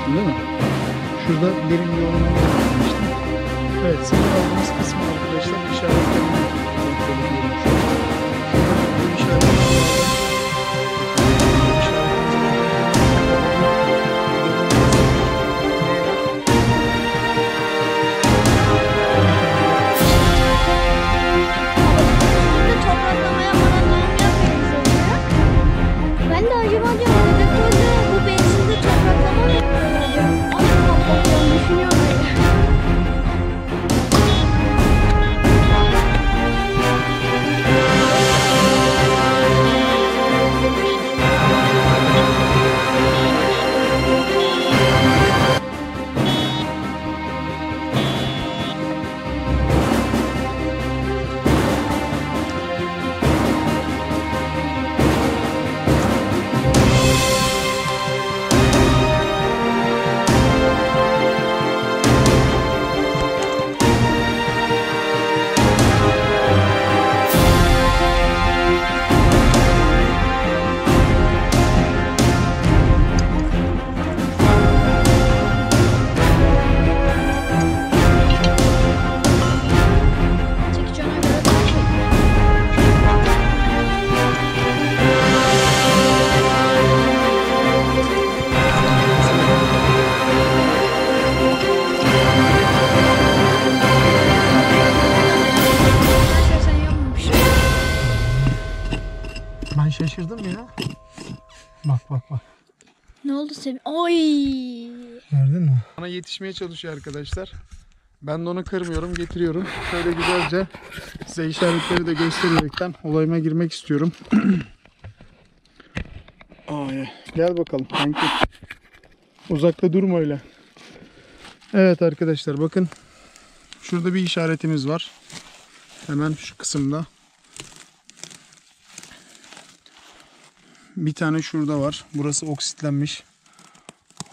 demiştim değil mi? Şurada derin bir oyma var demiştim. Evet, sınır aldığımız kısmı arkadaşlar işaretlerini kontrol ediyorum şu an. Bu işaretleri ben de acaba diyorum dedektörde bu benzinde topraklama mı yapıyorlar diyorum. Onu patlatıyorum düşünüyorum öyle. ben şaşırdım ya. Bak. Ne oldu Semih? Oy! Gördün mü? Bana yetişmeye çalışıyor arkadaşlar. Ben de onu kırmıyorum, getiriyorum. Şöyle güzelce size işaretleri de göstererekten olayıma girmek istiyorum. Ay, gel bakalım kanki. Uzakta durma öyle. Evet arkadaşlar bakın. Şurada bir işaretimiz var. Hemen şu kısımda. Bir tane şurada var. Burası oksitlenmiş.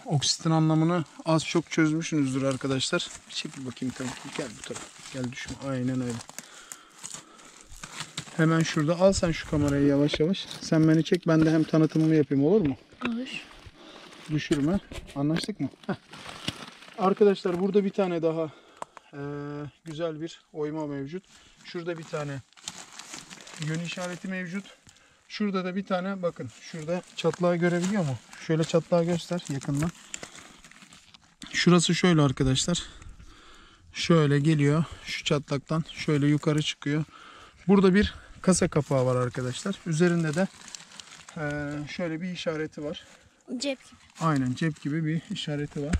Oksitin anlamını az çok çözmüşsünüzdür arkadaşlar. Çekil bakayım kanki. Gel bu tarafa. Gel düşme. Aynen öyle. Hemen şurada. Al sen şu kamerayı yavaş yavaş. Sen beni çek. Ben de hem tanıtımımı yapayım, olur mu? Olur. Düşürme. Anlaştık mı? Heh. Arkadaşlar burada bir tane daha güzel bir oyma mevcut. Şurada bir tane yön işareti mevcut. Şurada da bir tane, bakın şurada çatlağı görebiliyor mu? Şöyle çatlağı göster yakından. Şurası şöyle arkadaşlar. Şöyle geliyor şu çatlaktan şöyle yukarı çıkıyor. Burada bir kasa kapağı var arkadaşlar. Üzerinde de şöyle bir işareti var. Cep gibi. Aynen cep gibi bir işareti var.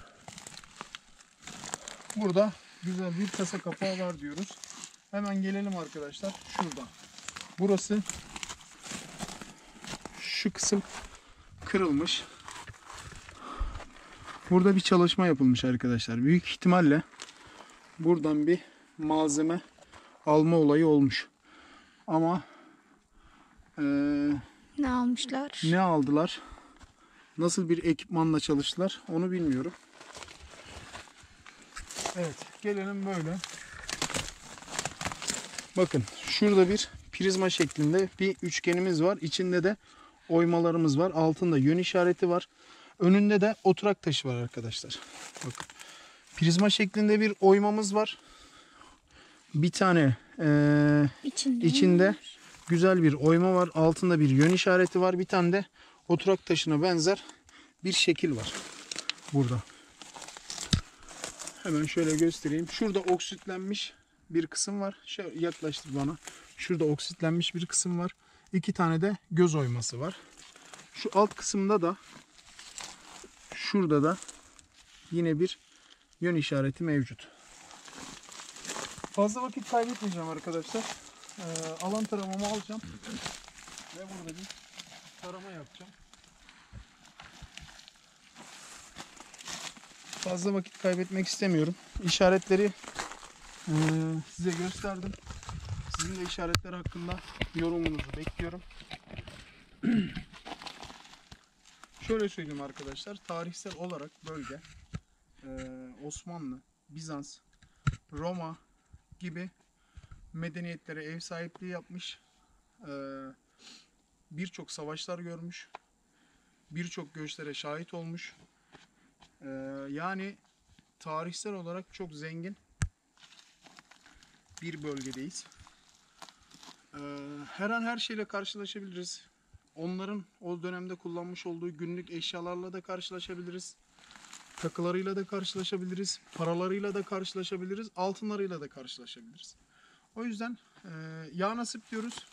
Burada güzel bir kasa kapağı var diyoruz. Hemen gelelim arkadaşlar şurada. Burası şu kısım kırılmış. Burada bir çalışma yapılmış arkadaşlar. Büyük ihtimalle buradan bir malzeme alma olayı olmuş. Ama Ne almışlar? ne aldılar? Nasıl bir ekipmanla çalıştılar? Onu bilmiyorum. Evet, gelelim böyle. Bakın şurada bir prizma şeklinde bir üçgenimiz var. İçinde de oymalarımız var. Altında yön işareti var. Önünde de oturak taşı var arkadaşlar. Bakın. Prizma şeklinde bir oymamız var. Bir tane içinde güzel bir oyma var. Altında bir yön işareti var. Bir tane de oturak taşına benzer bir şekil var. Burada. Hemen şöyle göstereyim. Şurada oksitlenmiş bir kısım var. Şöyle yaklaştır bana. Şurada oksitlenmiş bir kısım var. İki tane de göz oyması var. Şu alt kısımda da şurada da yine bir yön işareti mevcut. Fazla vakit kaybetmeyeceğim arkadaşlar. Alan taramamı alacağım. Ve burada bir tarama yapacağım. Fazla vakit kaybetmek istemiyorum. İşaretleri size gösterdim. Sizin de işaretler hakkında yorumunuzu bekliyorum. Şöyle söyleyeyim arkadaşlar. Tarihsel olarak bölge Osmanlı, Bizans, Roma gibi medeniyetlere ev sahipliği yapmış. Birçok savaşlar görmüş. Birçok göçlere şahit olmuş. Yani tarihsel olarak çok zengin bir bölgedeyiz. Her an her şeyle karşılaşabiliriz. Onların o dönemde kullanmış olduğu günlük eşyalarla da karşılaşabiliriz. Takılarıyla da karşılaşabiliriz. Paralarıyla da karşılaşabiliriz. Altınlarıyla da karşılaşabiliriz. O yüzden ya nasip diyoruz.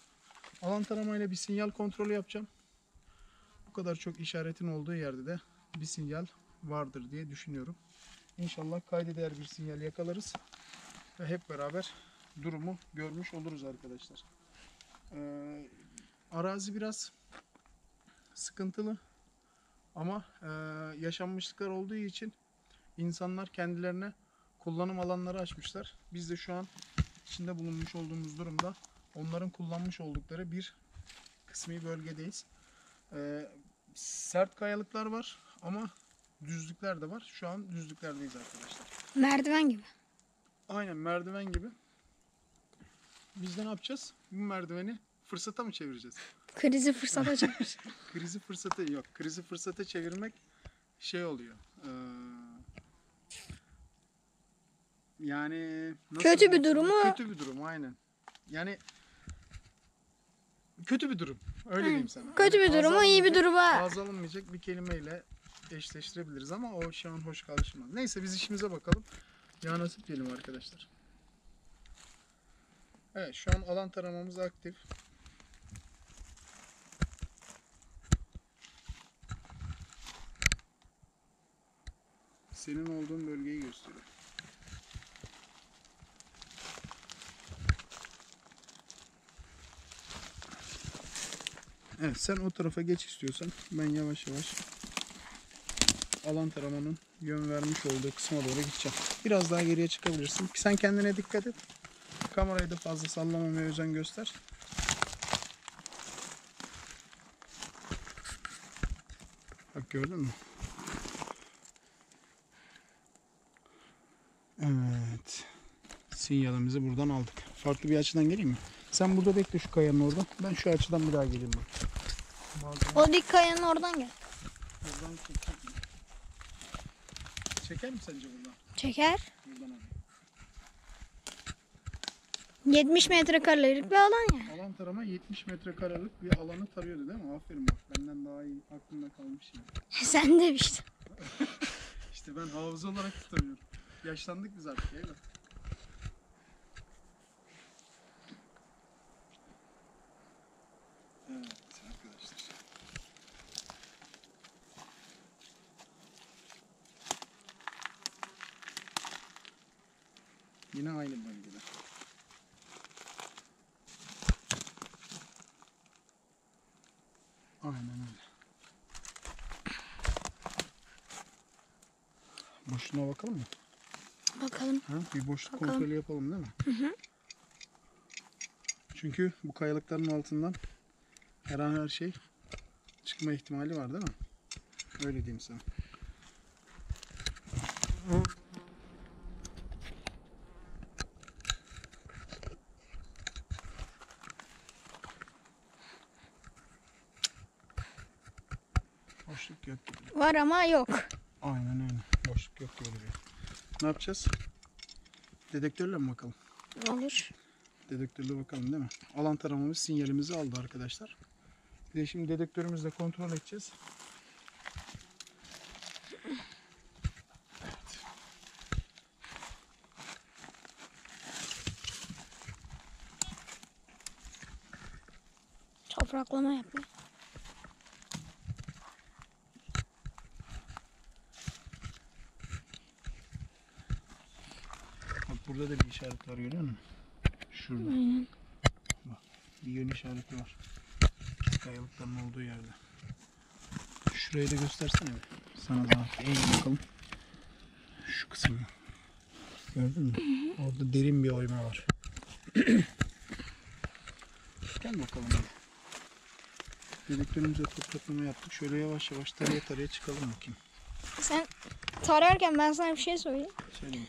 Alan taramayla bir sinyal kontrolü yapacağım. Bu kadar çok işaretin olduğu yerde de bir sinyal vardır diye düşünüyorum. İnşallah kayda değer bir sinyal yakalarız. Ve hep beraber durumu görmüş oluruz arkadaşlar. Arazi biraz sıkıntılı. Ama yaşanmışlıklar olduğu için insanlar kendilerine kullanım alanları açmışlar. Biz de şu an içinde bulunmuş olduğumuz durumda onların kullanmış oldukları bir kısmi bölgedeyiz. Sert kayalıklar var ama düzlükler de var. Şu an düzlüklerdeyiz arkadaşlar. Merdiven gibi. Aynen merdiven gibi. Biz de ne yapacağız? Bu merdiveni fırsata mı çevireceğiz? Krizi fırsata çevir. Krizi fırsata yok. Krizi fırsata çevirmek şey oluyor. Yani nasıl Kötü bir desem, durumu- kötü bir durum aynen. Yani kötü bir durum. Öyle diyeyim sana. Kötü bir Yani durumu iyi bir duruma. ağza alınmayacak bir kelimeyle eşleştirebiliriz ama o şu an hoş karşılamaz. Neyse biz işimize bakalım. Ya nasip diyelim arkadaşlar. Evet şu an alan taramamız aktif. Senin olduğun bölgeyi gösteriyor. Evet sen o tarafa geç istiyorsan ben yavaş yavaş alan taramanın yön vermiş olduğu kısma doğru gideceğim. Biraz daha geriye çıkabilirsin. Sen kendine dikkat et. Kamerayı da fazla sallamamaya özen göster. Bak gördün mü? Evet. Sinyalimizi buradan aldık. Farklı bir açıdan geleyim mi? Sen burada bekle şu kayanın orada. Ben şu açıdan bir daha geleyim bak. O dik kayanın oradan gel. Buradan çekeceğim. Çeker mi sence buradan? Çeker. Buradan abi. 70 metrekarelik bir alan ya. Alan tarama 70 metrekarelik bir alanı tarıyordu değil mi? Aferin bak. Benden daha iyi aklımda kalmış ya. Sen de işte. İşte ben hafıza olarak tutamıyorum. Yaşlandık biz artık değil mi? Evet arkadaşlar. Yine aynı bölgede. Aynen öyle. Boşluğuna bakalım mı? Bakalım. Ha? Bir boşluk Bakalım. kontrolü yapalım değil mi? Hı hı. Çünkü bu kayalıkların altından her an her şey çıkma ihtimali var değil mi? Öyle diyeyim sana. Boşluk yok gibi. Var ama yok. Aynen öyle. Boşluk yok gibi duruyor. Ne yapacağız? Dedektörle mi bakalım? Olur. Dedektörle bakalım değil mi? Alan taramamız sinyalimizi aldı arkadaşlar. Bir de şimdi dedektörümüzle kontrol edeceğiz. Evet. Topraklama yapma. Bak burada da bir işaret var görüyor musun? Şurada. Aynen. Bak bir yön işareti var. Kayalıkların olduğu yerde. Şurayı da göstersene bir. Sana daha eğil bakalım. Şu kısmını. Gördün mü? Orada derin bir oyma var. Gel bakalım hadi. Dedektörümüze topraklama yaptık. Şöyle yavaş yavaş taraya taraya çıkalım bakayım. Sen tararken ben sana bir şey söyleyeyim. Söyle bakayım.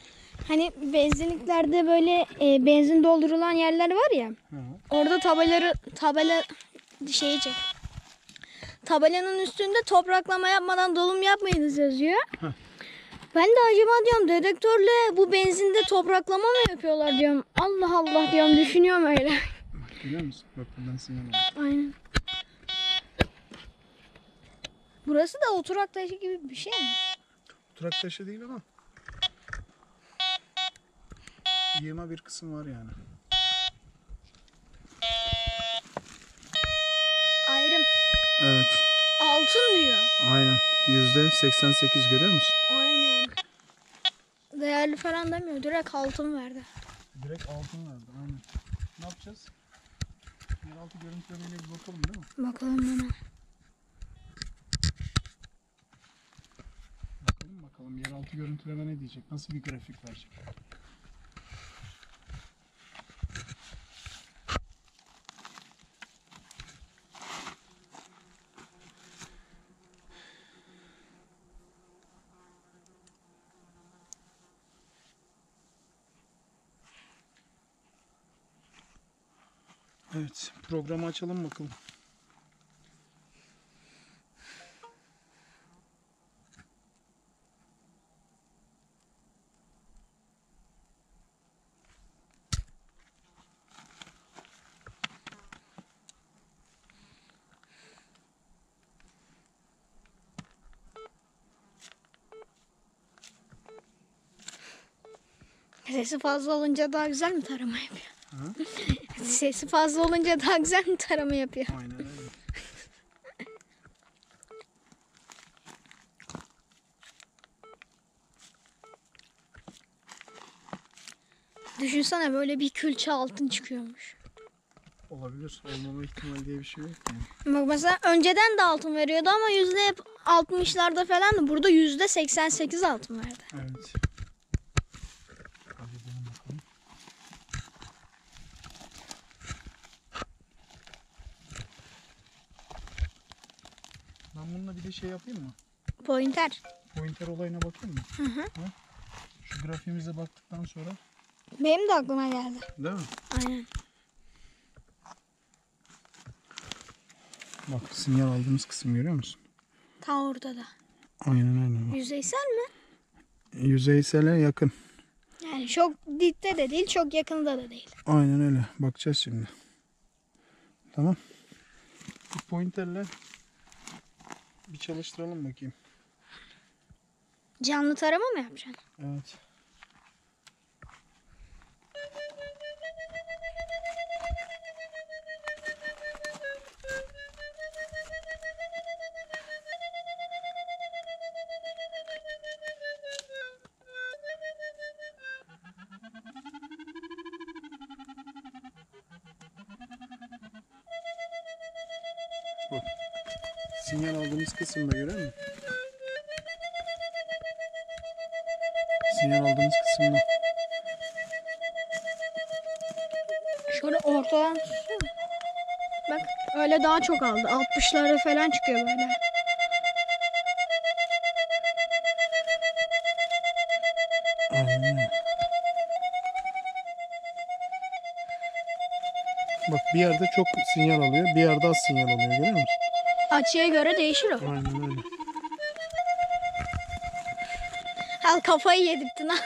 Hani benzinliklerde böyle benzin doldurulan yerler var ya. Hı. Orada tabela şeyi çek. Tabelanın üstünde topraklama yapmadan dolum yapmayınız yazıyor. Heh. Ben de acaba diyorum dedektörle bu benzinde topraklama mı yapıyorlar diyorum. Allah Allah diyorum, düşünüyorum öyle. Bak görüyor musun? Bak buradan sinyal alıyor. Aynen. Burası da oturak taşı gibi bir şey mi? Oturak taşı değil ama yığma bir kısım var yani. Ayrım. Evet. Altın diyor. Aynen. %88 görüyor musun? Aynen. Değerli falan demiyor. Direkt altın verdi. Direkt altın verdi. Aynen. Ne yapacağız? Yeraltı görüntülemeyle bir bakalım değil mi? Bakalım bana. Bakalım yeraltı görüntüleme ne diyecek? Nasıl bir grafik verecek? Evet, programı açalım bakalım. Sesi fazla olunca daha güzel mi tarama yapıyor? Ha? Sesi fazla olunca daha güzel mi tarama yapıyor? Aynen öyle. Düşünsene böyle bir külçe altın çıkıyormuş. Olabilir. Olmama ihtimali diye bir şey yok yani. Bak mesela önceden de altın veriyordu ama hep 60'larda falan da burada %88 altın verdi. Evet. Hadi gidelim bakalım. Ben bununla bir de şey yapayım mı? Pointer. Pointer olayına bakayım mı? Hı hı. Ha? Şu grafiğimize baktıktan sonra. Benim de aklıma geldi. Değil mi? Aynen. Bak sinyal aldığımız kısım görüyor musun? Ta ortada. Aynen öyle. Yüzeysel mi? Yüzeysele yakın. Yani çok dipte de değil, çok yakında da değil. Aynen öyle. Bakacağız şimdi. Tamam. Bu pointerle bir çalıştıralım bakayım. Canlı tarama mı yapacaksın? Evet. Bak. Sinyal aldığımız kısımda görüyor musun? Sinyal aldığımız kısımda. Şöyle ortadan tutsana. Bak öyle daha çok aldı. 60'larda falan çıkıyor böyle. Aynen öyle. Bak bir yerde çok sinyal alıyor, bir yerde az sinyal alıyor görüyor musun? Açıya göre değişir o. Aynen öyle. Al kafayı yedirttin ha.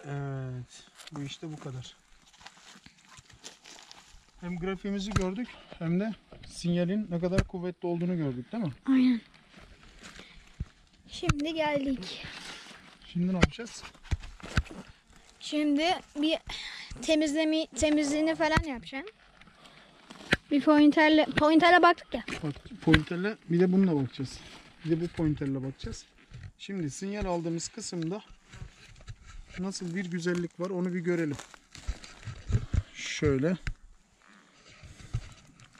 Evet. Bu işte bu kadar. Hem grafiğimizi gördük hem de sinyalin ne kadar kuvvetli olduğunu gördük değil mi? Aynen. Şimdi geldik. Şimdi ne yapacağız? Şimdi bir temizliğini falan yapacaksın. Bir pointerle baktık ya. Bak pointerle bir de bununla bakacağız. Bir de bu pointerle bakacağız. Şimdi sinyal aldığımız kısımda nasıl bir güzellik var onu bir görelim. Şöyle.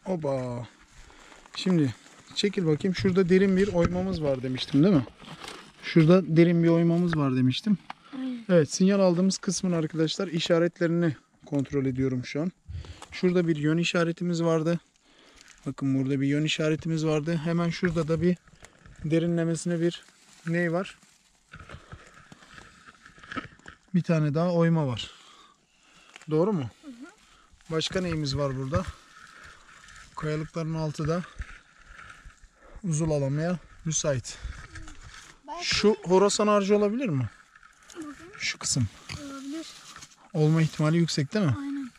Oba. Şimdi çekil bakayım. Şurada derin bir oymamız var demiştim değil mi? Şurada derin bir oymamız var demiştim. Aynen. Evet, sinyal aldığımız kısmın arkadaşlar işaretlerini kontrol ediyorum şu an. Şurada bir yön işaretimiz vardı. Bakın burada bir yön işaretimiz vardı. Hemen şurada da bir derinlemesine bir ney var? Bir tane daha oyma var. Doğru mu? Hı hı. Başka neyimiz var burada? Kayalıkların altı da uzul alamaya müsait. Şu Horasan harcı olabilir mi? Şu kısım. Olabilir. Olma ihtimali yüksek değil mi? Aynen.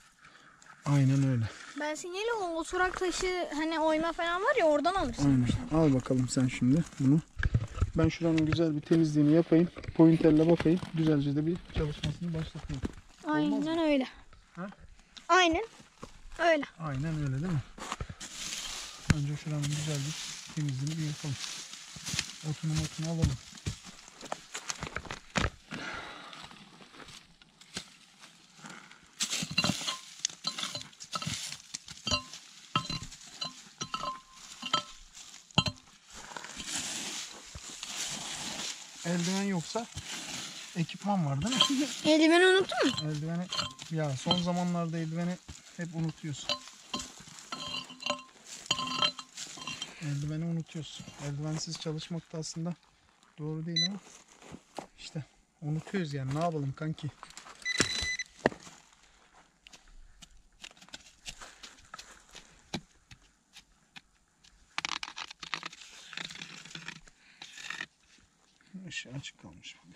Aynen öyle. Ben sinyali o oturak taşı hani oyma falan var ya oradan alırsın. Aynen. Al bakalım sen şimdi bunu. Ben şuranın güzel bir temizliğini yapayım. Pointerle bakayım. Güzelce de bir çalışmasını başlatayım. Aynen öyle. Ha? Aynen öyle. Aynen öyle değil mi? Önce şuranın güzel bir temizliğini bir yapalım. Otunu alalım. Eldiven yoksa ekipman var değil mi? Eldiveni unuttun mu? Eldiveni ya son zamanlarda eldiveni hep unutuyorsun. Eldiveni unutuyorsun. Eldivensiz çalışmak da aslında doğru değil ama işte unutuyoruz yani, ne yapalım kanki. Işığı açık kalmış bugün.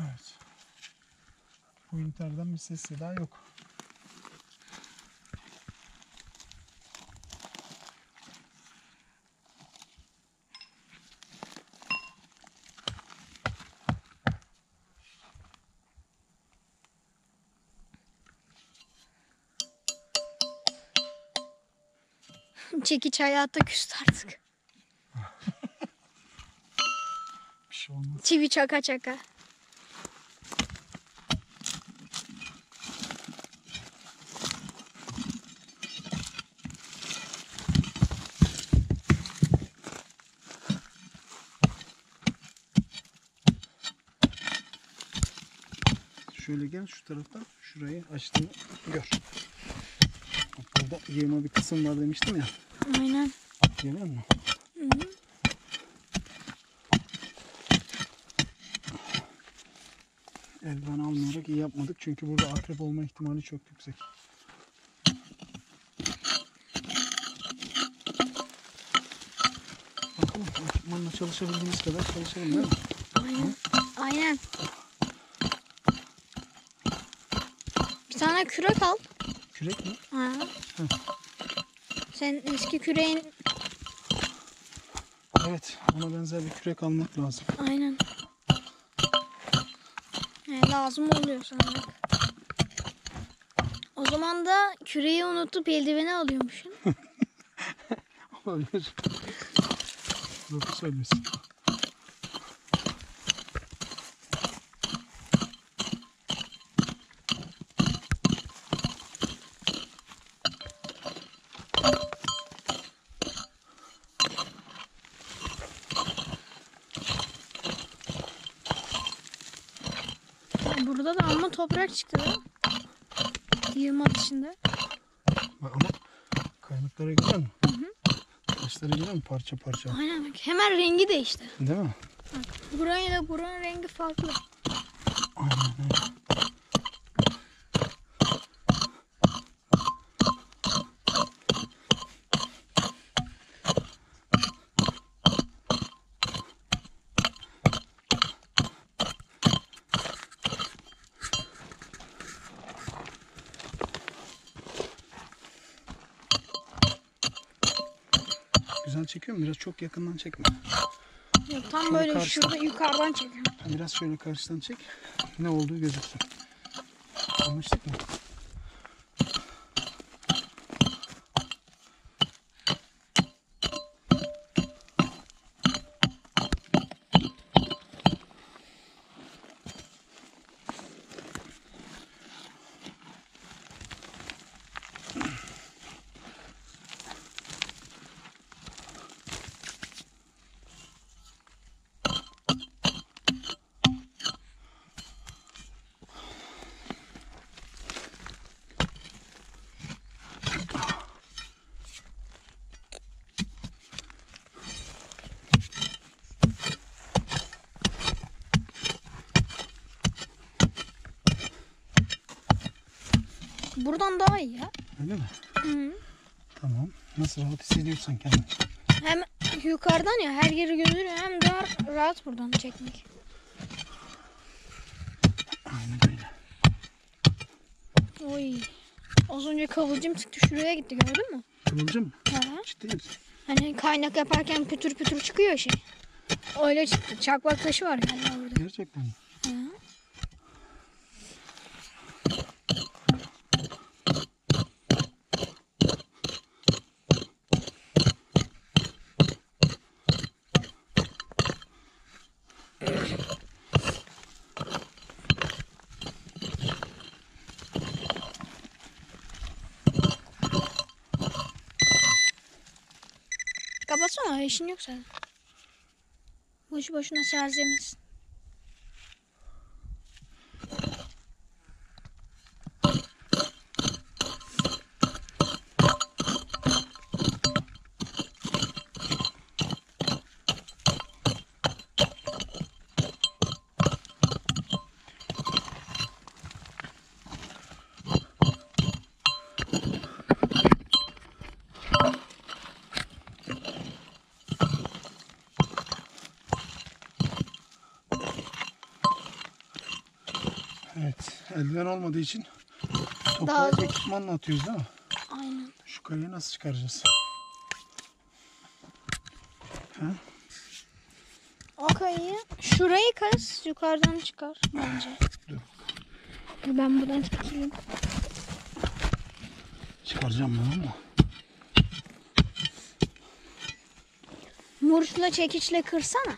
Evet. Pointer'den bir ses daha yok. Çekiç hayata küstü artık. Bir şey olmaz. Çivi çaka çaka. Şöyle gel şu taraftan, şurayı açtığını gör. Bak burada yığma bir kısım var demiştim ya. Aynen. Görüyor musun? Eldiven almayarak iyi yapmadık çünkü burada akrep olma ihtimali çok yüksek. Bakalım ekipmanla çalışabildiğimiz kadar çalışalım değil mi? Aynen. Aynen. Bir tane kürek al. Kürek mi? Ha. Sen eski küreğin Evet, ona benzer bir kürek almak lazım. aynen. Lazım oluyor sanırım. O zaman da küreği unutup eldiveni alıyormuşsun. Olabilir. Doğru söylüyorsun. Burada da amma toprak çıktı be. Yığma dışında. Bak ama kayalıklara görüyor musun? Taşlara görüyor musun? Parça parça. Aynen bak. Hemen rengi değişti. Değil mi? Bak, burayla buranın rengi farklı. Aynen öyle. Güzel çekiyor mu? Biraz çok yakından çekme. Yok, tam Şöyle böyle karşıdan. şurada yukarıdan çekiyorum. Biraz şöyle karşıdan çek. Ne olduğu gözüksün. Anlaştık mı? Buradan daha iyi ya. Öyle mi? Hı. Tamam. Nasıl rahat hissediyorsan kendini. Hem yukarıdan ya her yeri gözüküyor hem daha rahat buradan çekmek. Aynen öyle. Oy. Az önce kıvılcım çıktı şuraya gitti gördün mü? Kıvılcım. He. Ciddi misin? Hani kaynak yaparken pütür pütür çıkıyor şey. Öyle çıktı. Çakmak taşı var galiba burada. Gerçekten mi? Hı. Kapatsana işin yoksa. Boşu boşuna şarj yemesin. Evet. Eldiven olmadığı için Daha toprağı zor. ekipmanla atıyoruz değil mi? Aynen. Şu kayayı nasıl çıkaracağız? Ha? O kayayı şurayı kaz yukarıdan çıkar bence. Dur. Ben buradan çekeyim. Çıkaracağım bunu ama. Murçla çekiçle kırsana.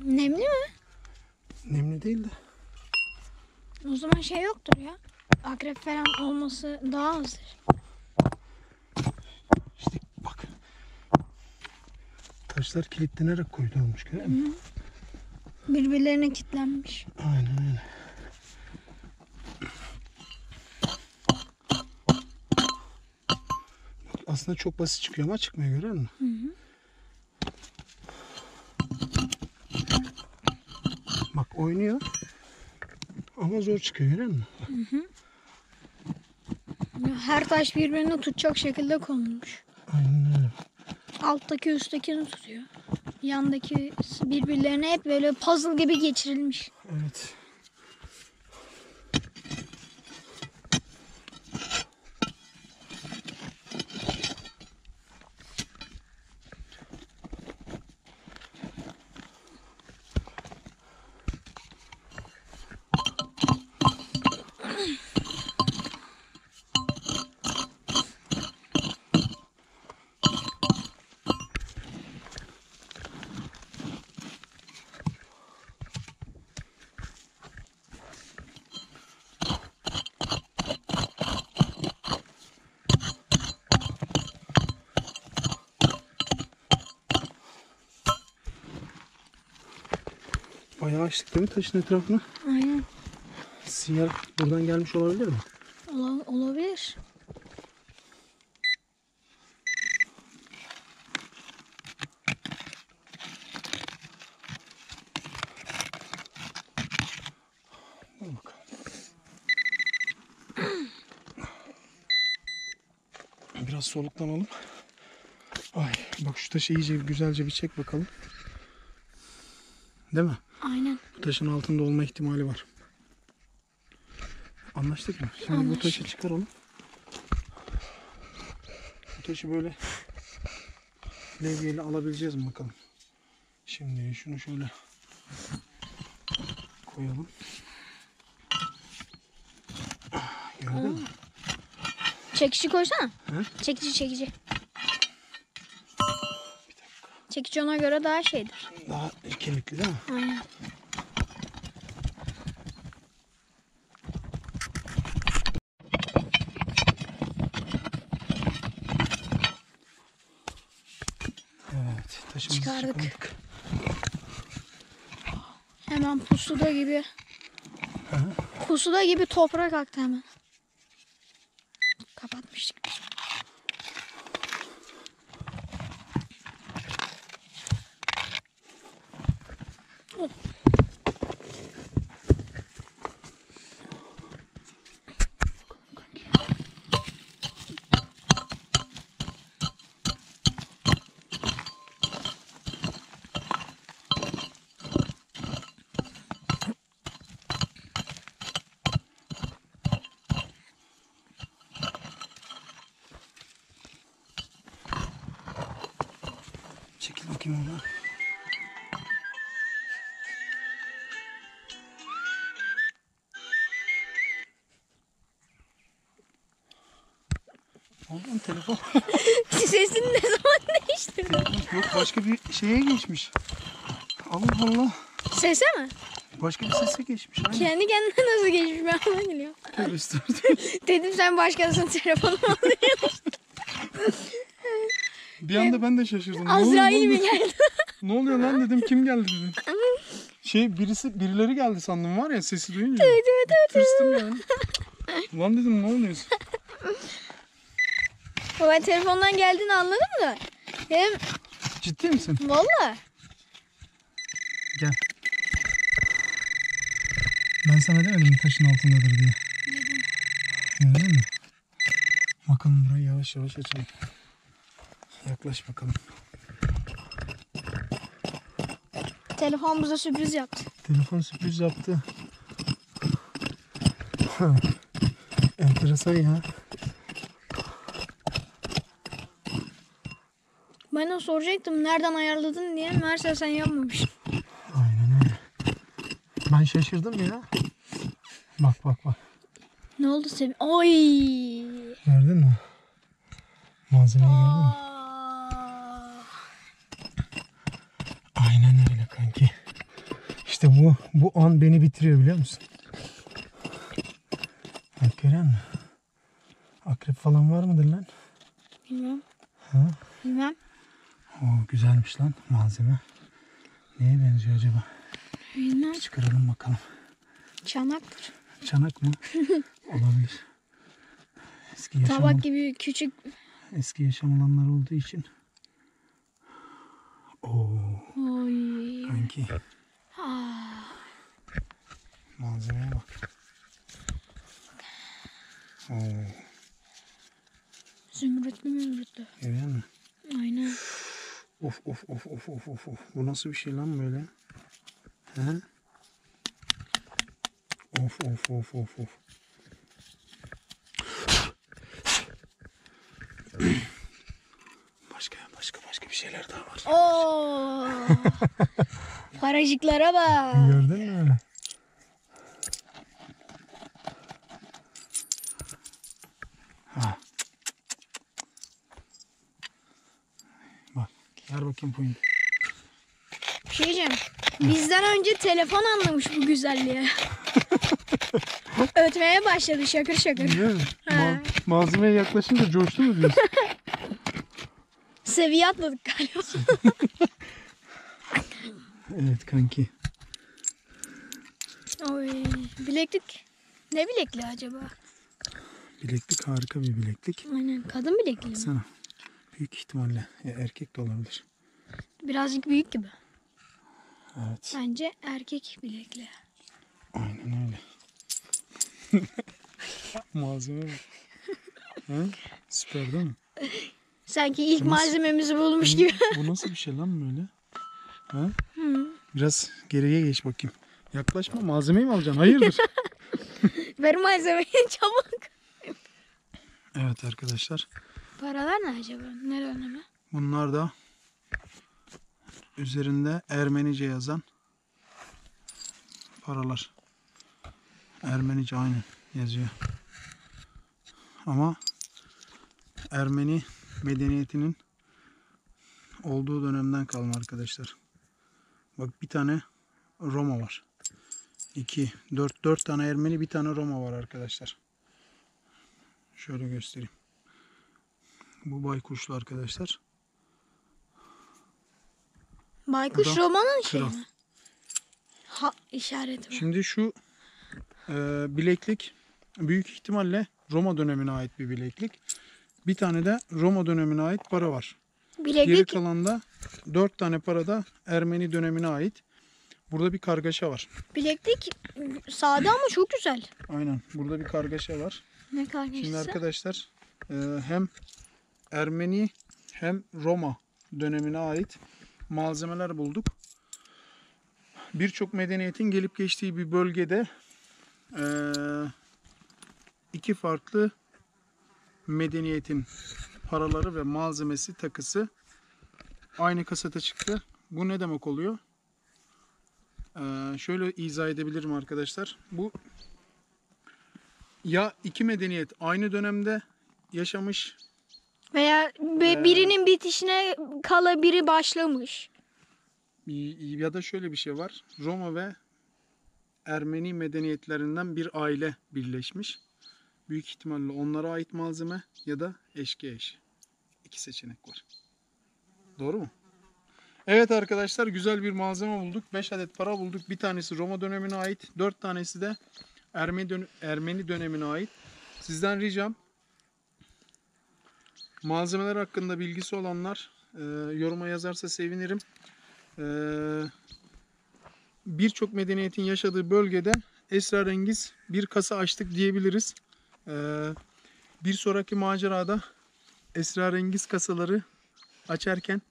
Nemli mi? Nemli değil de. O zaman şey yoktur ya. Akrep falan olması daha azdır. İşte bak. Taşlar kilitlenerek koyulmuş görüyor musun? Birbirlerine kilitlenmiş. Aynen öyle. Bak, aslında çok basit çıkıyor ama çıkmıyor görüyor musun? Hı hı. Bak oynuyor. Ama zor çıkıyor görüyor musun? Her taş birbirini tutacak şekilde konulmuş. Aynen öyle. Alttaki üsttekini tutuyor. Yandaki birbirlerine hep böyle puzzle gibi geçirilmiş. Evet. Bayağı açtık değil mi taşın etrafını? Aynen. Sinyal buradan gelmiş olabilir mi? Olabilir. Dur bakalım. Biraz soluklanalım. Ay, bak şu taşı iyice güzelce bir çek bakalım. Değil mi? Aynen. Bu taşın altında olma ihtimali var. Anlaştık mı? Şimdi bu taşı çıkaralım. Bu taşı böyle levyeyle alabileceğiz mi bakalım. Şimdi şunu şöyle koyalım. Gördün mü? Çekici koysana. Hı? Çekici. Bir dakika. Çekici ona göre daha şeydir. Daha kemikli değil mi? Aynen. Evet. Taşımızı çıkardık. Hemen pusuda gibi. Hı. Pusuda gibi toprak aktı hemen. Kapatmıştık biz. Çekil bakayım onu. Oğlum telefon. Sesini ne zaman değiştirdin? Yok, başka bir şeye geçmiş. Allah Allah. Sese mi? Başka bir sese geçmiş. Aynen. Kendi kendine nasıl geçmiş ben ona geliyorum. Tövbe estağfurullah. Dedim sen başkasının telefonunu alıyorsun. Bir anda ben de şaşırdım. Ne oluyor, Azrail ne mi oluyor? geldi? Ne oluyor lan dedim, kim geldi dedim. Birileri geldi sandım var ya, sesi duyunca. Tırstım yani. Ulan dedim, ne oluyor? Ben telefondan geldiğini anladım da. Dedim Ciddi misin? valla. Gel. Ben sana demedim mi taşın altındadır diye. Dedim. Gördün mü? Bakalım, burayı yavaş yavaş açalım. Yaklaş bakalım. Telefon bize sürpriz yaptı. Telefon sürpriz yaptı. Enteresan ya. Ben de soracaktım nereden ayarladın diye. Meğerse sen yapmamışsın. Aynen öyle. Ben şaşırdım ya. Bak. Ne oldu Sevim? Oy! Gördün mü? Malzemeyi gördün mü? Aa! Aynen öyle kanki. İşte bu an beni bitiriyor, biliyor musun? Bak, görüyor musun? Akrep falan var mıdır lan? Bilmem. Ha? Bilmem. Oo, güzelmiş lan malzeme. Neye benziyor acaba? Bilmem. Çıkaralım bakalım. Çanaktır. Çanak mı? Olabilir. Tabak gibi küçük. Eski yaşam alanları olduğu için. Oo, Oy. kanki. Aa. Malzemeye bak. Oo, Zümrütlü. görüyor musun? Aynen. Of. Bu nasıl bir şey lan böyle? He? Of. Başka bir şeyler daha var. Oo. Paracıklara bak. Gördün mü? Ha. Bak, ver bakayım point. Bir şey diyeceğim. Bizden önce telefon anlamış bu güzelliğe. Ötmeye başladı şakır. Değil mi? Ha. Malzemeye yaklaşınca coştu mu diyorsun? Seviye atladık galiba. Evet kanki. Oy. Bileklik. Ne bilekliği acaba? Bileklik, harika bir bileklik. Aynen. Kadın bilekliği mi? Baksana. Büyük ihtimalle. Ya erkek de olabilir. Birazcık büyük gibi. Evet. Bence erkek bilekliği. Aynen öyle. Malzeme bak. Ha? Süper değil mi? sanki ilk Nasıl? malzememizi bulmuş gibi. Bu nasıl bir şey lan böyle? Ha? Biraz geriye geç bakayım. Yaklaşma, malzemeyi mi alacaksın? Hayırdır? Ver malzemeyi çabuk. Evet arkadaşlar. Paralar ne acaba? Nerede mi? Bunlar da üzerinde Ermenice yazan paralar. Ermenice aynen yazıyor. Ama Ermeni medeniyetinin olduğu dönemden kalma arkadaşlar. Bak bir tane Roma var. 4 tane Ermeni, bir tane Roma var arkadaşlar. Şöyle göstereyim. Bu baykuşlu arkadaşlar. Baykuş Bu da romanın şey kral. mi? Ha işareti mi? Şimdi şu bileklik büyük ihtimalle Roma dönemine ait bir bileklik. Bir tane de Roma dönemine ait para var. Geri Bileklik kalan da 4 tane para da Ermeni dönemine ait. Burada bir kargaşa var. bileklik sade ama çok güzel. Aynen. Burada bir kargaşa var. Ne kardeşsi? Şimdi arkadaşlar hem Ermeni hem Roma dönemine ait malzemeler bulduk. Birçok medeniyetin gelip geçtiği bir bölgede iki farklı medeniyetin paraları ve malzemesi, takısı aynı kasete çıktı. Bu ne demek oluyor? Şöyle izah edebilirim arkadaşlar. Bu ya iki medeniyet aynı dönemde yaşamış Veya birinin bitişine kala biri başlamış. ya da şöyle bir şey var. Roma ve Ermeni medeniyetlerinden bir aile birleşmiş. Büyük ihtimalle onlara ait malzeme ya da eşkıya. İki seçenek var. Doğru mu? Evet arkadaşlar, güzel bir malzeme bulduk. 5 adet para bulduk. Bir tanesi Roma dönemine ait. 4 tanesi de Ermeni dönemine ait. Sizden ricam, malzemeler hakkında bilgisi olanlar yoruma yazarsa sevinirim. Birçok medeniyetin yaşadığı bölgede esrarengiz bir kasa açtık diyebiliriz. Bir sonraki macerada esrarengiz kasaları açarken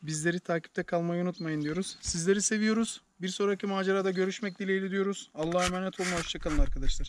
bizleri takipte kalmayı unutmayın diyoruz. Sizleri seviyoruz. Bir sonraki macerada görüşmek dileğiyle diyoruz. Allah'a emanet olun. Hoşçakalın arkadaşlar.